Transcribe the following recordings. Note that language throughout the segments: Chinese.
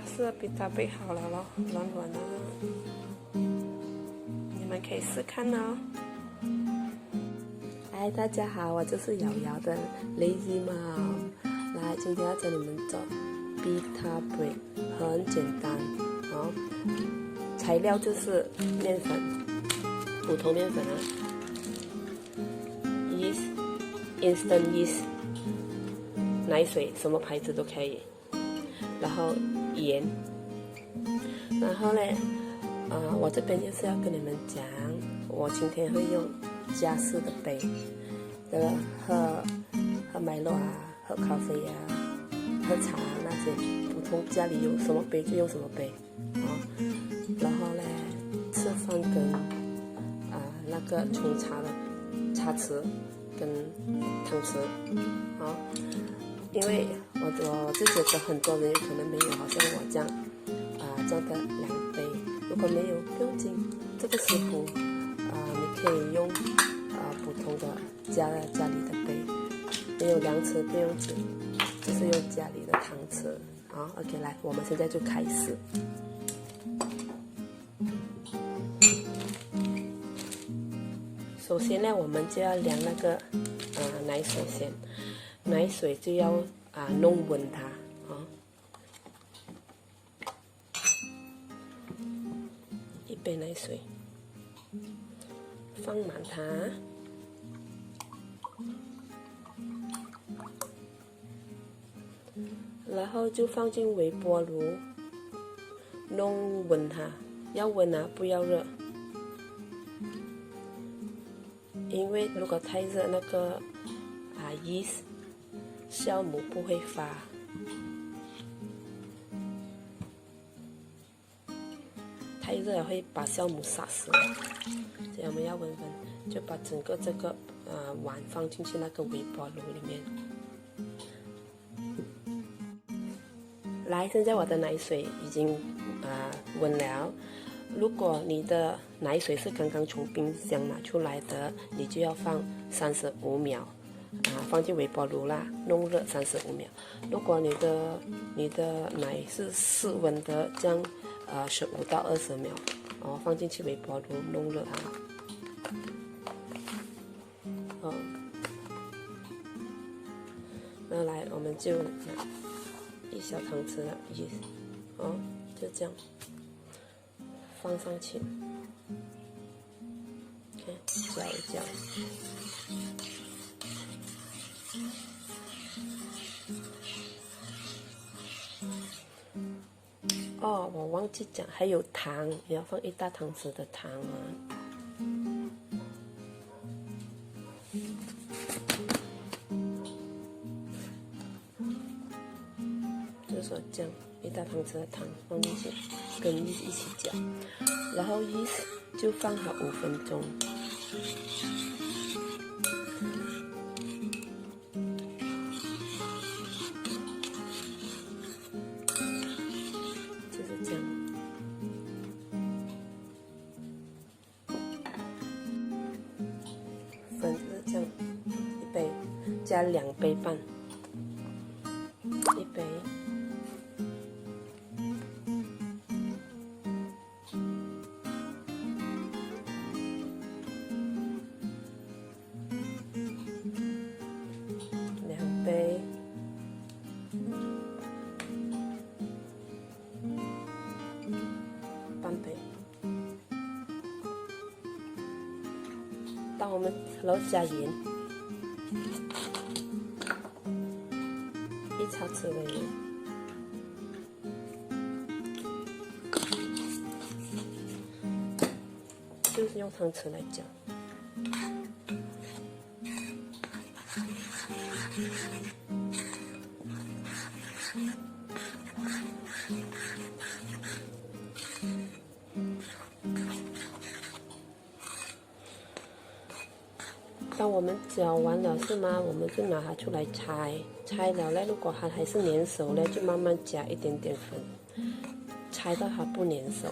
加湿比它备好了咯，软软的，你们可以试看哦。嗨，大家好，我就是瑶瑶的 Lazy Mom。来，今天要教你们做 pita bread， 很简单哦。材料就是面粉，普通面粉啊 ，yeast，instant yeast， 奶水，什么牌子都可以。然后盐，然后呢，我这边就是要跟你们讲，我今天会用加湿的杯，这个喝麦乐啊，喝咖啡啊，喝茶啊那些，普通家里有什么杯就用什么杯，然后呢，吃饭跟那个冲茶的茶匙跟汤匙，因为我就觉得很多人有可能没有，好像我这样这样的2杯，如果没有不用紧，这个食谱你可以用普通的家里的杯，没有量匙不用紧，就是用家里的汤匙。好 ，OK， 来，我们现在就开始。首先呢，我们就要量那个奶水先。奶水就要弄稳它1杯奶水，放满它，然后就放进微波炉，弄稳它，要稳啊，不要热，因为如果太热，那个yeast酵母不会发，太热了会把酵母杀死。所以我们要稳稳，就把整个这个碗放进去那个微波炉里面。来，现在我的奶水已经温了。如果你的奶水是刚刚从冰箱拿出来的，你就要放35秒。放进微波炉啦，弄热35秒。如果你的奶是室温的，这样15到20秒，放进去微波炉弄热它。那来我们就拿1小汤匙的yeast，就这样放上去，搅一搅。我忘记讲，还有糖，也要放1大汤匙的糖啊。就是说这样1大汤匙的糖放进去，跟一起搅，然后yeast就放好5分钟。粉是这样，1杯加2杯半，1杯2杯，半杯。当我们然后加盐，1茶匙的盐，就是用汤匙来搅。当我们搅完了是吗？我们就拿它出来拆了呢。如果它还是粘手呢，就慢慢加一点点粉，拆到它不粘手。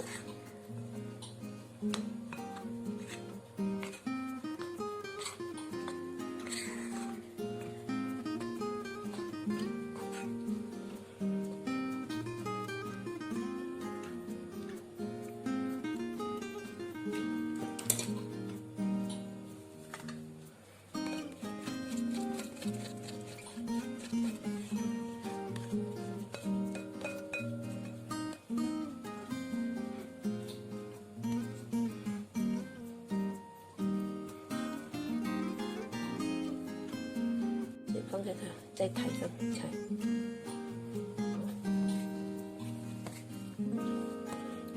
放在它在台上踩，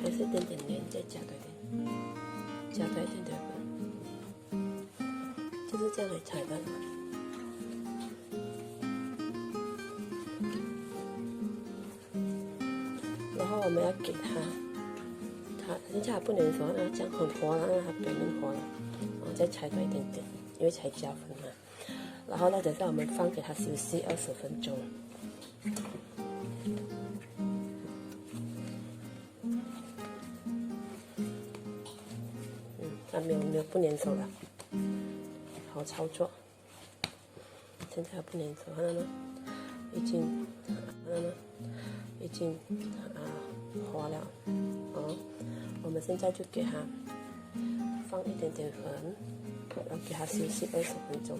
还是一点点盐，再加多一点，加多一点点粉，就是这样来踩的。然后我们要给它人家还不能说让它这样很滑了，让它表面滑了，然后再踩多一点点，因为才加分嘛。然后呢，等下我们放给它休息20分钟。它没有不粘手了，好操作。现在还不粘手，看到吗？已经滑了。我们现在就给它放一点点粉，然后给它休息20分钟。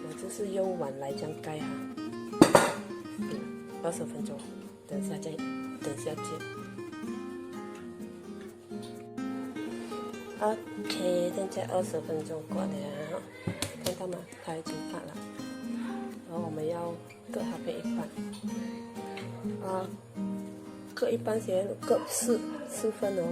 我就是用碗来这样盖哈，20分钟，等下见。OK， 现在20分钟过了，看到吗？它已经发了。然后我们要各它配一半，各一半先，各4份哦。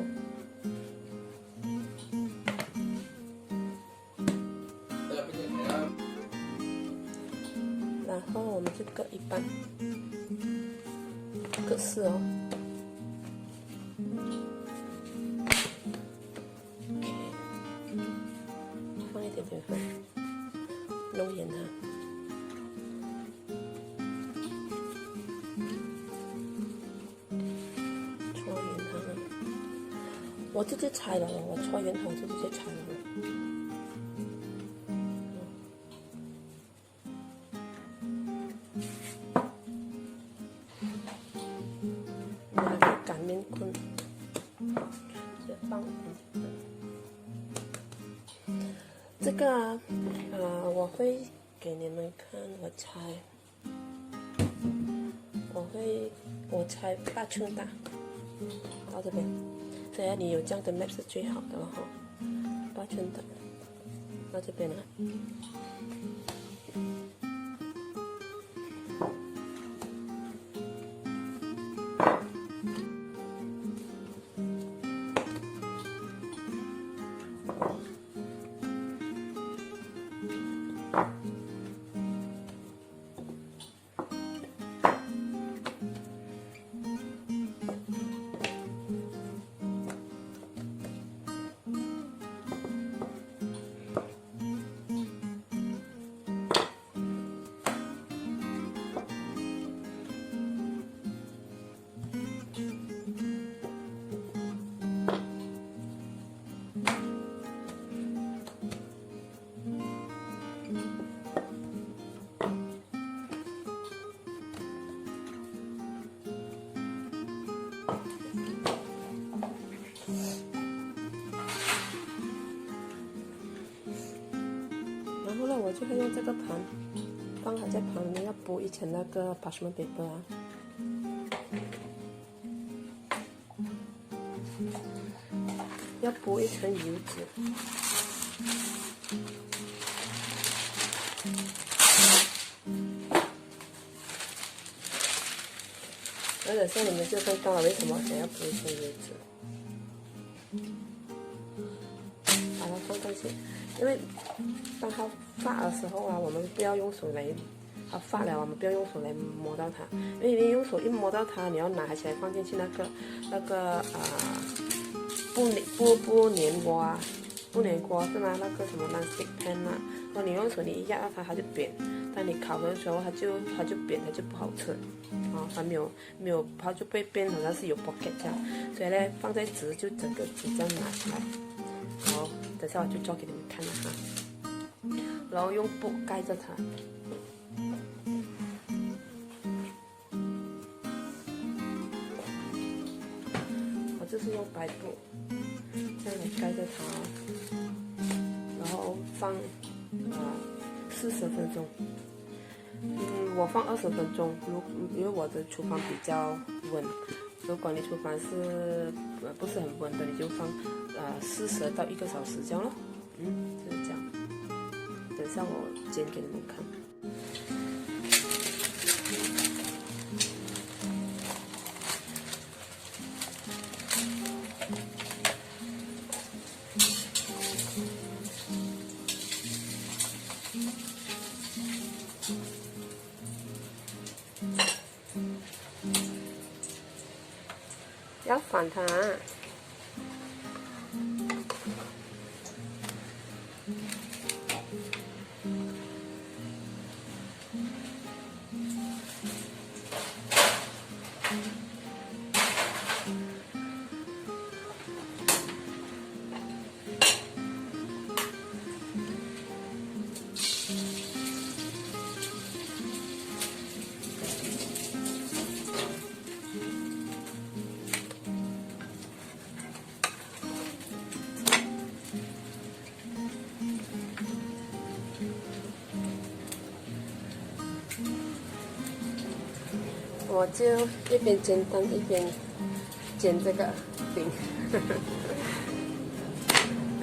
然后我们就各一半，各4哦。OK， 放一点点粉，弄盐它。我直接拆了，我搓圆头就直接拆了。拿个擀面棍，就放这个我会给你们看，我猜8寸大，到这边。所以你有这样的 map 是最好的了哈，8寸的，到这边了。然后呢，我就会用这个盘放好在盘里面，要铺一层那个 parchment paper 啊。要铺一层油纸。而且像你们就知道了为什么想要铺一层油纸。把它放上去，因为当它发的时候啊，我们不要用手来，它发了我们不要用手来摸到它，因为你用手一摸到它，你要拿起来放进去那个不粘锅是吗？那个什么 non-stick pan 啊，然后你用手你一压到它，它就扁。当你烤的时候，它就扁，它就不好吃。它没有，它就被变好像是有 pocket 这样。所以呢，放在纸就整个纸这样拿出来。好，等下我就做给你们看了哈。然后用布盖着它。我就是用白布这样来盖着它，然后放40分钟。我放20分钟，因为我的厨房比较稳。如果你厨房是不是很稳的，你就放40到1个小时这样咯。就是这样。等下我煎给你们看。要反它。我就一边煎蛋一边煎这个饼，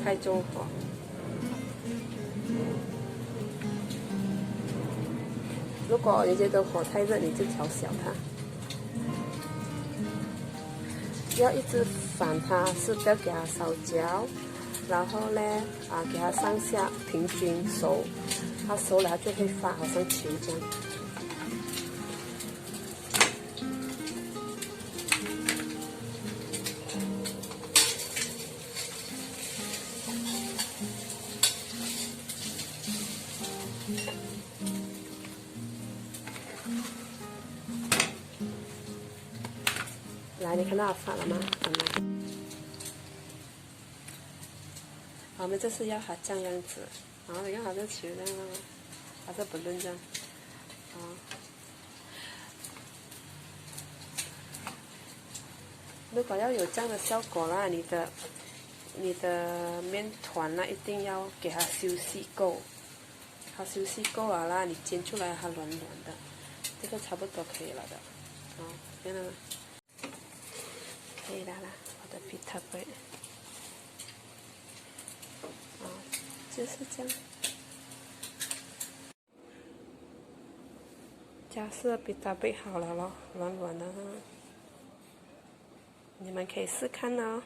开中火。如果你觉得火太热，你就调小它。要一直反它，是不要给它烧焦。然后呢，给它上下平均熟，它熟了就会发好像球这样。来，你看到它发了吗？我们就是要它这样子，然后你看它这球这样，它这不论这样，如果要有这样的效果啦，你的面团啦，一定要给它休息够，它休息够了啦，你煎出来它软软的，这个差不多可以了的，看到吗？可以了啦，我的皮塔贝，就是这样。假设皮塔贝好了咯，软软的哈，你们可以试看哦。